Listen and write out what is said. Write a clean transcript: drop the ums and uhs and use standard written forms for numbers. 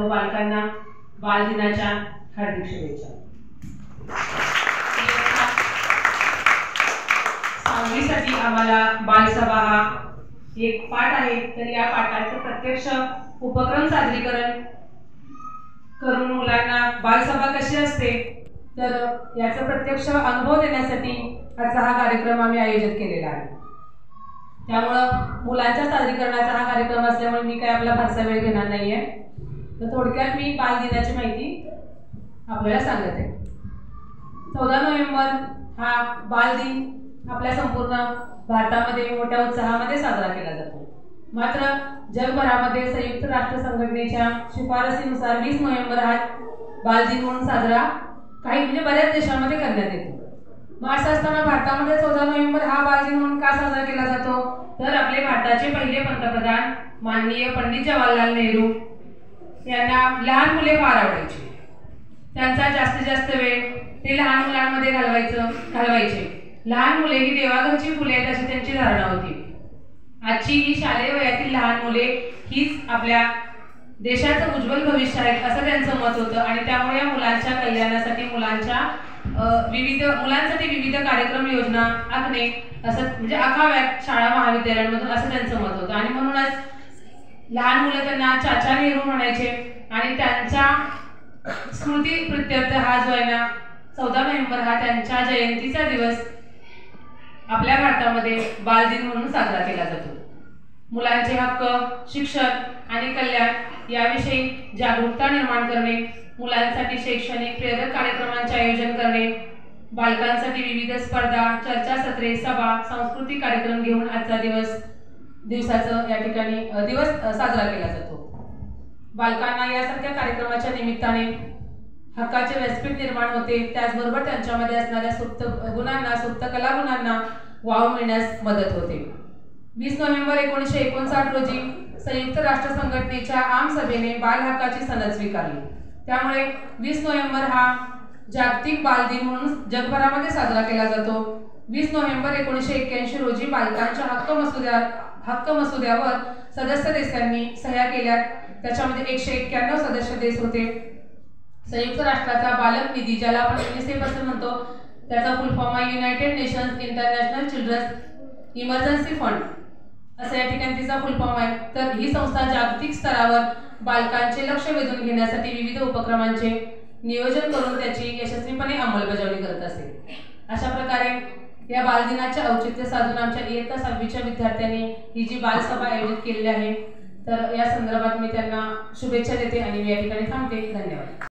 बालकांना बालदिनाच्या हार्दिक शुभेच्छा। सांगलीसाठी आम्हाला बालसभा हा एक पाठ आहे, तर या पाठाचं प्रत्यक्ष उपक्रम सादरीकरण करून मुलांना बालसभा कशी असते तर याचा प्रत्यक्ष अनुभव देण्यासाठी आजचा हा कार्यक्रम आम्ही आयोजित केलेला आहे। त्यामुळे मुलांच्या सादरीकरणाचा हा कार्यक्रम असल्यामुळे मी काय आपला फारसा वेळ घेणार नाहीये, तर थोडक्यात मी बालदिनाची माहिती आपल्याला सांगत आहे। 14 नोव्हेंबर हा बालदिन आपल्या संपूर्ण भारतामध्ये मोठ्या उत्साहामध्ये साजरा केला जातो। मात्र जगभरामध्ये संयुक्त राष्ट्र संघटनेच्या शिफारसीनुसार 20 नोव्हेंबर हा बालदिन म्हणून साजरा काही म्हणजे बऱ्याच देशांमध्ये करण्यात येतो। मग असं असताना भारतामध्ये 14 नोव्हेंबर हा बालदिन म्हणून का साजरा केला जातो तर आपले भारताचे पहिले पंतप्रधान माननीय पंडित जवाहरलाल नेहरू यांना लहान मुले फार आवडायची। त्यांचा जास्तीत जास्त वेळ ते लहान मुलांमध्ये घालवायचे। लहान मुले ही देवाघरची फुले आहेत अशी त्यांची धारणा होती। आजची ही शालेय वयातील लहान मुले हीच आपल्या देशाचं उज्ज्वल भविष्य आहे असं त्यांचं मत होतं आणि त्यामुळे या मुलांच्या कल्याणासाठी मुलांसाठी विविध कार्यक्रम योजना आखणे असं म्हणजे आखाव्यात शाळा महाविद्यालयांमधून असं त्यांचं मत होतं आणि म्हणूनच लहान मुलं त्यांना चाचा नेहरू म्हणायचे आणि त्यांच्या स्मृती प्रित्यर्थ हा जो आहे ना 14 नोव्हेंबर हा त्यांच्या जयंतीचा दिवस आपल्या भारतामध्ये बालदिन म्हणून साजरा केला जातो। मुलांचे हक्क, शिक्षण आणि कल्याण याविषयी जागरूकता निर्माण करणे, मुलांसाठी शैक्षणिक प्रेरक कार्यक्रमांचे आयोजन करणे, बालकांसाठी विविध स्पर्धा, चर्चासत्रे, सभा, सांस्कृतिक कार्यक्रम घेऊन आजचा दिवस साजरा केला जातो। बालकांना यासारख्या कार्यक्रमाच्या निमित्ताने हक्काचे व्यासपीठ निर्माण होते, त्याचबरोबर त्यांच्यामध्ये असणाऱ्या सुप्त गुणांना, सुप्त कलागुणांना वाव मिळण्यास मदत होते। 20 नोव्हेंबर 1959 रोजी संयुक्त राष्ट्र संघटनेच्या आम सभेने बाल हक्काची सनद स्वीकारली। त्यामुळे 20 नोव्हेंबर हा जागतिक बालदिन म्हणून जगभरामध्ये साजरा केला जातो। 20 नोव्हेंबर 1981 रोजी बालकांच्या हक्क मसुद्यावर सदस्य देशांनी सह्या केल्या। त्याच्यामध्ये 191 सदस्य देश होते। संयुक्त राष्ट्राचा बालक निधी ज्याला आपण युनिसेफ असं म्हणतो त्याचा फुल फॉर्म आहे United Nations International Children's Emergency Fund असं या ठिकाणी तिचा फुल फॉर्म आहे। तर ही संस्था जागतिक स्तरावर बालकांचे लक्ष वेधून घेण्यासाठी विविध उपक्रमांचे नियोजन करून त्याची यशस्वीपणे अंमलबजावणी करत असते। अशा प्रकारे या बालदिनाचे औचित्य साधून आमच्या इयत्ता 6वीच्या विद्यार्थ्यांनी ही जी बालसभा आयोजित केलेली आहे तर या संदर्भात मी त्यांना शुभेच्छा देते आणि मी या ठिकाणी थांबते। धन्यवाद।